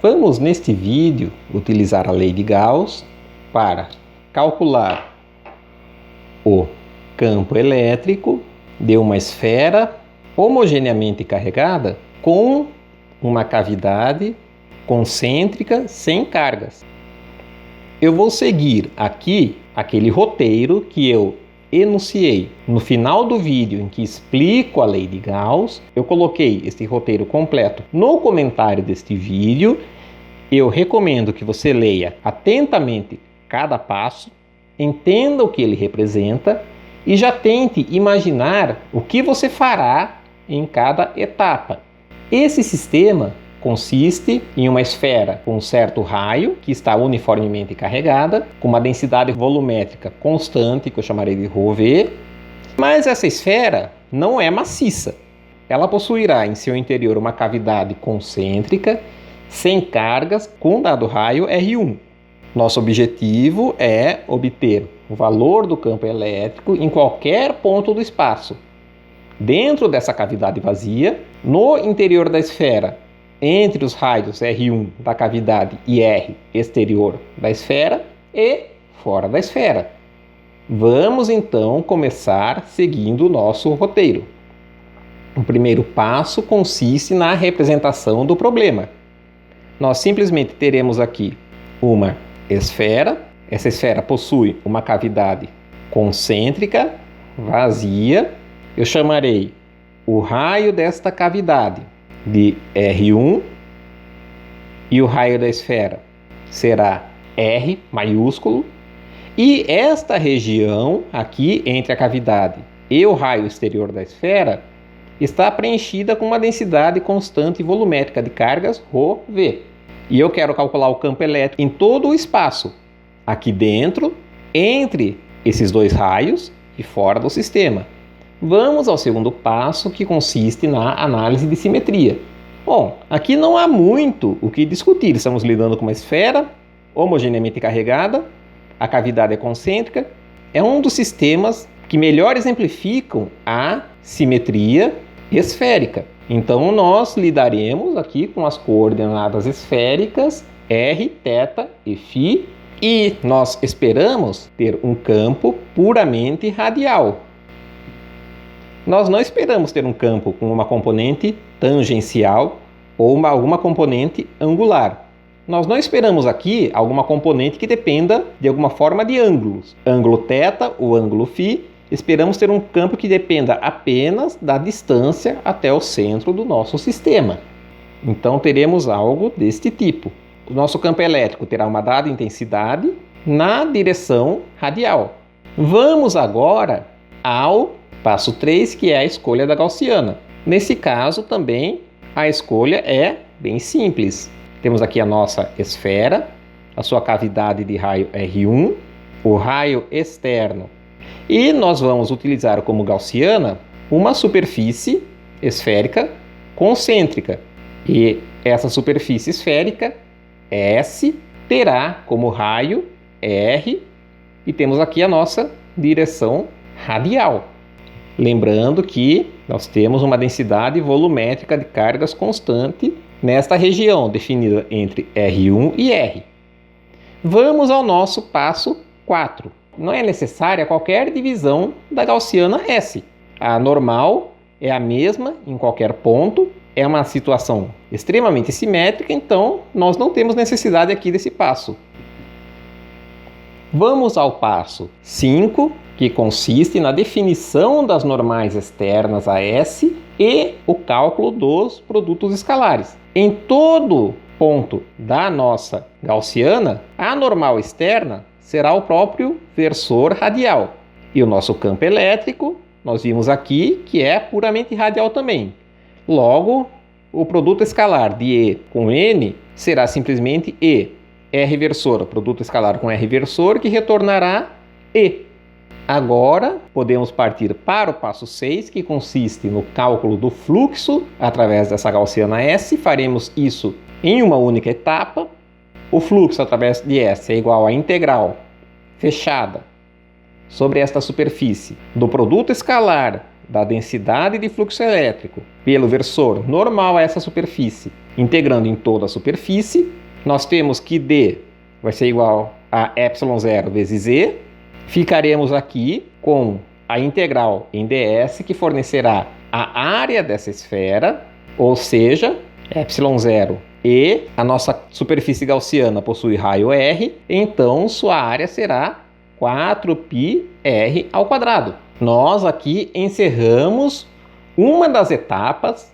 Vamos, neste vídeo, utilizar a lei de Gauss para calcular o campo elétrico de uma esfera homogeneamente carregada com uma cavidade concêntrica sem cargas. Eu vou seguir aqui aquele roteiro que eu enunciei no final do vídeo em que explico a lei de Gauss. Eu coloquei esse roteiro completo no comentário deste vídeo. Eu recomendo que você leia atentamente cada passo, entenda o que ele representa e já tente imaginar o que você fará em cada etapa. Esse sistema consiste em uma esfera com um certo raio, que está uniformemente carregada, com uma densidade volumétrica constante, que eu chamarei de ρV, mas essa esfera não é maciça. Ela possuirá em seu interior uma cavidade concêntrica, sem cargas, com dado raio R1. Nosso objetivo é obter o valor do campo elétrico em qualquer ponto do espaço. Dentro dessa cavidade vazia, no interior da esfera, entre os raios R1 da cavidade e R exterior da esfera e fora da esfera. Vamos então começar seguindo o nosso roteiro. O primeiro passo consiste na representação do problema. Nós simplesmente teremos aqui uma esfera. Essa esfera possui uma cavidade concêntrica, vazia. Eu chamarei o raio desta cavidade de R1 e o raio da esfera será R maiúsculo. E esta região aqui entre a cavidade e o raio exterior da esfera está preenchida com uma densidade constante volumétrica de cargas ρV. E eu quero calcular o campo elétrico em todo o espaço, aqui dentro, entre esses dois raios e fora do sistema. Vamos ao segundo passo, que consiste na análise de simetria. Bom, aqui não há muito o que discutir. Estamos lidando com uma esfera homogeneamente carregada, a cavidade é concêntrica, é um dos sistemas que melhor exemplificam a simetria esférica. Então, nós lidaremos aqui com as coordenadas esféricas r, θ e φ, e nós esperamos ter um campo puramente radial. Nós não esperamos ter um campo com uma componente tangencial ou alguma componente angular. Nós não esperamos aqui alguma componente que dependa de alguma forma de ângulos. Ângulo θ ou ângulo φ. Esperamos ter um campo que dependa apenas da distância até o centro do nosso sistema. Então teremos algo deste tipo. O nosso campo elétrico terá uma dada intensidade na direção radial. Vamos agora ao passo 3, que é a escolha da gaussiana. Nesse caso também a escolha é bem simples. Temos aqui a nossa esfera, a sua cavidade de raio R1, o raio externo. E nós vamos utilizar como gaussiana uma superfície esférica concêntrica. E essa superfície esférica, S, terá como raio R, e temos aqui a nossa direção radial. Lembrando que nós temos uma densidade volumétrica de cargas constante nesta região, definida entre R1 e R. Vamos ao nosso passo 4. Não é necessária qualquer divisão da gaussiana S. A normal é a mesma em qualquer ponto, é uma situação extremamente simétrica, então nós não temos necessidade aqui desse passo. Vamos ao passo 5, que consiste na definição das normais externas a S e o cálculo dos produtos escalares. Em todo ponto da nossa gaussiana, a normal externa será o próprio versor radial. E o nosso campo elétrico, nós vimos aqui que é puramente radial também. Logo, o produto escalar de E com N será simplesmente E. R versor, o produto escalar com R versor, que retornará E. Agora, podemos partir para o passo 6, que consiste no cálculo do fluxo através dessa gaussiana S. Faremos isso em uma única etapa. O fluxo através de S é igual à integral fechada sobre esta superfície do produto escalar da densidade de fluxo elétrico pelo versor normal a essa superfície, integrando em toda a superfície, nós temos que D vai ser igual a ε0 vezes Z. Ficaremos aqui com a integral em ds, que fornecerá a área dessa esfera, ou seja, ε0, e a nossa superfície gaussiana possui raio R, então sua área será 4πr ao quadrado. Nós aqui encerramos uma das etapas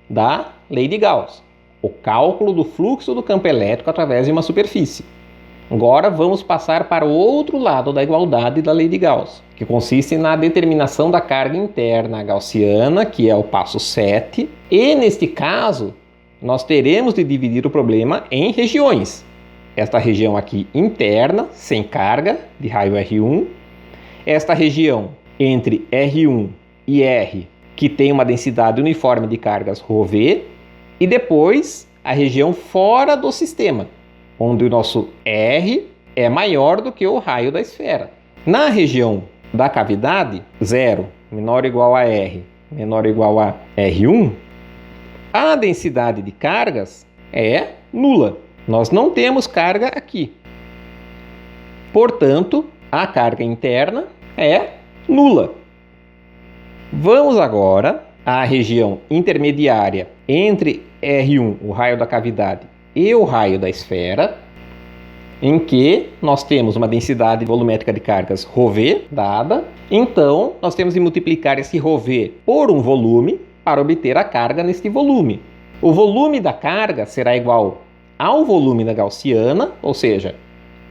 da lei de Gauss, o cálculo do fluxo do campo elétrico através de uma superfície. Agora vamos passar para o outro lado da igualdade da lei de Gauss, que consiste na determinação da carga interna gaussiana, que é o passo 7, e neste caso nós teremos de dividir o problema em regiões. Esta região aqui interna, sem carga, de raio R1, esta região entre R1 e R, que tem uma densidade uniforme de cargas ρV, e depois a região fora do sistema, onde o nosso R é maior do que o raio da esfera. Na região da cavidade, 0 menor ou igual a R, menor ou igual a R1, a densidade de cargas é nula. Nós não temos carga aqui. Portanto, a carga interna é nula. Vamos agora à região intermediária entre R1, o raio da cavidade, e o raio da esfera, em que nós temos uma densidade volumétrica de cargas ρV dada. Então, nós temos de multiplicar esse ρV por um volume para obter a carga neste volume. O volume da carga será igual ao volume da gaussiana, ou seja,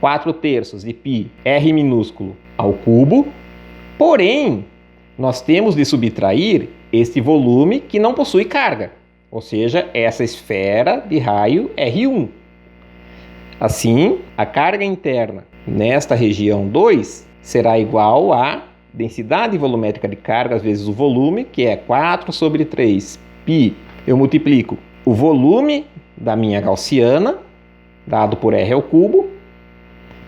4/3 de π r minúsculo ao cubo. Porém, nós temos de subtrair este volume que não possui carga, ou seja, essa esfera de raio R1. Assim, a carga interna nesta região 2 será igual à densidade volumétrica de cargas vezes o volume, que é 4/3 π. Eu multiplico o volume da minha gaussiana, dado por R ao cubo,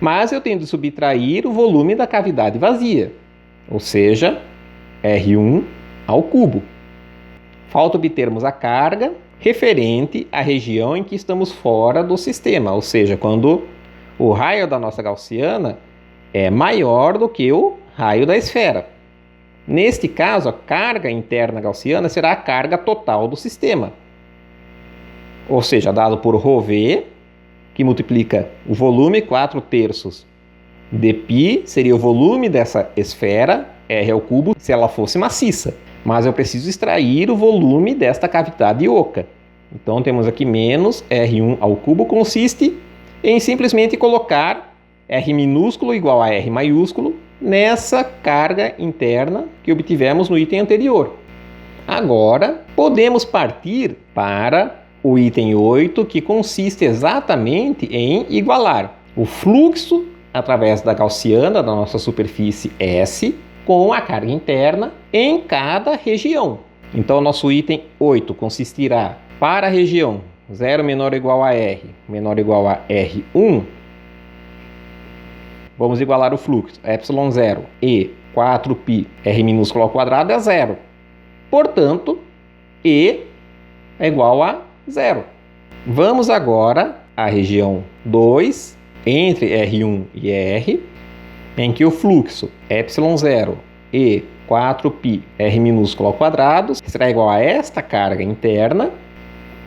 mas eu tenho de subtrair o volume da cavidade vazia, ou seja, R1 ao cubo. Falta obtermos a carga referente à região em que estamos fora do sistema, ou seja, quando o raio da nossa gaussiana é maior do que o raio da esfera. Neste caso, a carga interna gaussiana será a carga total do sistema, ou seja, dado por ρV, que multiplica o volume 4/3 de π, seria o volume dessa esfera, R ao cubo, se ela fosse maciça. Mas eu preciso extrair o volume desta cavidade oca. Então temos aqui menos R1 ao cubo, consiste em simplesmente colocar R minúsculo igual a R maiúsculo nessa carga interna que obtivemos no item anterior. Agora podemos partir para o item 8, que consiste exatamente em igualar o fluxo através da gaussiana da nossa superfície S com a carga interna em cada região. Então, nosso item 8 consistirá para a região 0 menor ou igual a R, menor ou igual a R1, vamos igualar o fluxo ε0 e 4π R minúsculo ao quadrado é zero. Portanto, E é igual a zero. Vamos agora à região 2, entre R1 e R, em que o fluxo ε0 e 4π R minúsculo ao quadrado será igual a esta carga interna.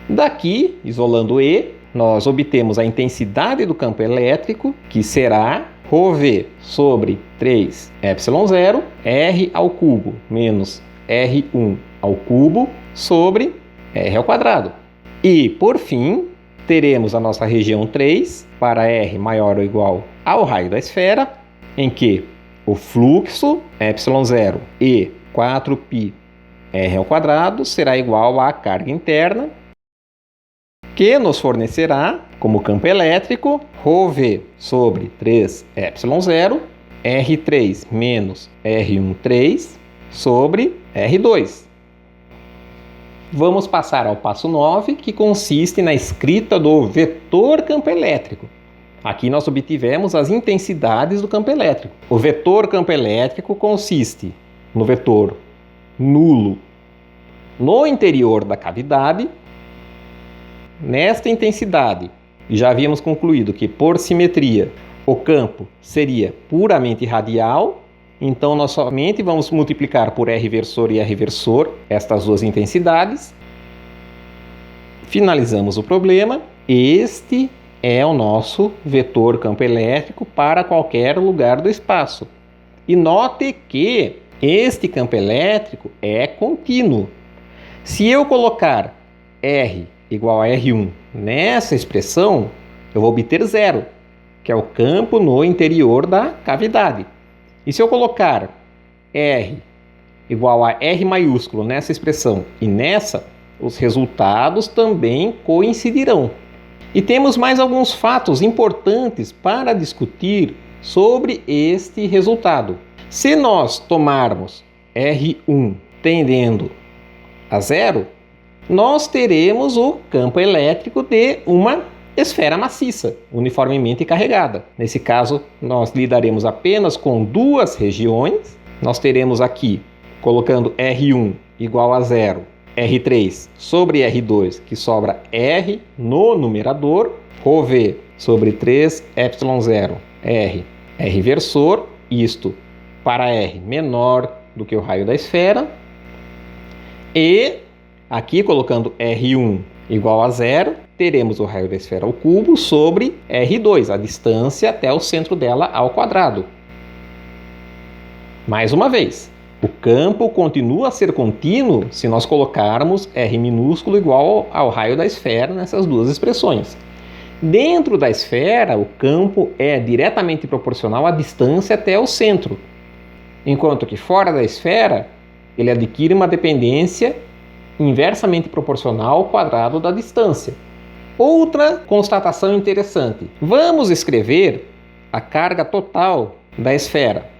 Daqui, isolando E, nós obtemos a intensidade do campo elétrico, que será ρV sobre 3ε0, R ao cubo menos R1 ao cubo sobre R ao quadrado. E, por fim, teremos a nossa região 3 para R maior ou igual ao raio da esfera, em que o fluxo ε0 e 4π R ao quadrado será igual à carga interna, que nos fornecerá como campo elétrico ρV sobre 3ε0, R3 menos R13 sobre R2. Vamos passar ao passo 9, que consiste na escrita do vetor campo elétrico. Aqui nós obtivemos as intensidades do campo elétrico. O vetor campo elétrico consiste no vetor nulo no interior da cavidade, nesta intensidade, e já havíamos concluído que por simetria o campo seria puramente radial, então nós somente vamos multiplicar por R versor e R versor estas duas intensidades. Finalizamos o problema. Este é o nosso vetor campo elétrico para qualquer lugar do espaço. E note que este campo elétrico é contínuo. Se eu colocar R igual a R1 nessa expressão, eu vou obter zero, que é o campo no interior da cavidade. E se eu colocar R igual a R maiúsculo nessa expressão e nessa, os resultados também coincidirão. E temos mais alguns fatos importantes para discutir sobre este resultado. Se nós tomarmos R1 tendendo a zero, nós teremos o campo elétrico de uma esfera maciça, uniformemente carregada. Nesse caso, nós lidaremos apenas com duas regiões. Nós teremos aqui, colocando R1 igual a zero, R3 sobre R2, que sobra R no numerador, ρV sobre 3 ε0 R, R versor, isto para R menor do que o raio da esfera, e aqui colocando R1 igual a zero, teremos o raio da esfera ao cubo sobre R2, a distância até o centro dela ao quadrado. Mais uma vez, o campo continua a ser contínuo se nós colocarmos R minúsculo igual ao raio da esfera nessas duas expressões. Dentro da esfera, o campo é diretamente proporcional à distância até o centro, enquanto que fora da esfera, ele adquire uma dependência inversamente proporcional ao quadrado da distância. Outra constatação interessante. Vamos escrever a carga total da esfera.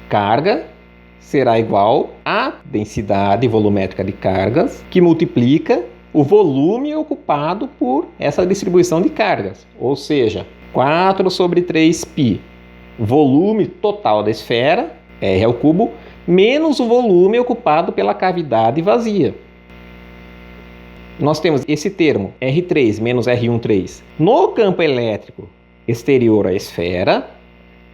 Carga será igual à densidade volumétrica de cargas, que multiplica o volume ocupado por essa distribuição de cargas, ou seja, 4 sobre 3π, volume total da esfera, R ao cubo, menos o volume ocupado pela cavidade vazia. Nós temos esse termo, R3 menos R13, no campo elétrico exterior à esfera,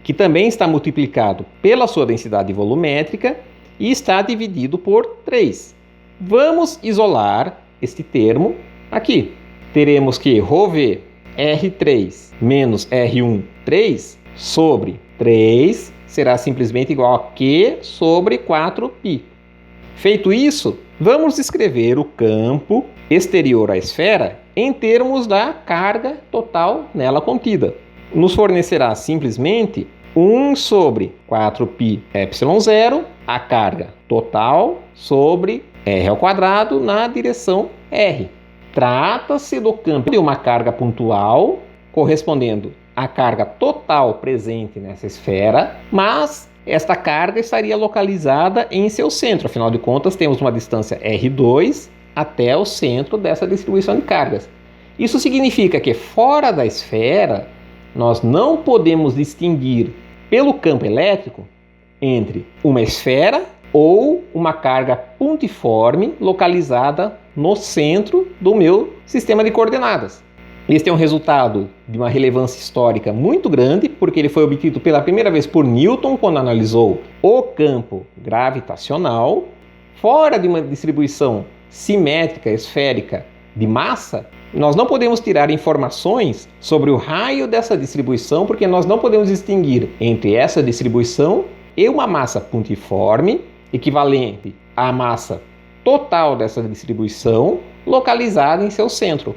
que também está multiplicado pela sua densidade volumétrica e está dividido por 3. Vamos isolar este termo aqui. Teremos que ρV R3 menos R13 sobre 3 será simplesmente igual a Q sobre 4π. Feito isso, vamos escrever o campo exterior à esfera em termos da carga total nela contida. Nos fornecerá simplesmente 1 sobre 4π ε0, a carga total sobre R ao quadrado na direção R. Trata-se do campo de uma carga pontual correspondendo à carga total presente nessa esfera, mas esta carga estaria localizada em seu centro. Afinal de contas, temos uma distância R2 até o centro dessa distribuição de cargas. Isso significa que fora da esfera, nós não podemos distinguir pelo campo elétrico entre uma esfera ou uma carga pontiforme localizada no centro do meu sistema de coordenadas. Este é um resultado de uma relevância histórica muito grande, porque ele foi obtido pela primeira vez por Newton quando analisou o campo gravitacional. Fora de uma distribuição simétrica esférica de massa, nós não podemos tirar informações sobre o raio dessa distribuição, porque nós não podemos distinguir entre essa distribuição e uma massa pontiforme, equivalente à massa total dessa distribuição, localizada em seu centro.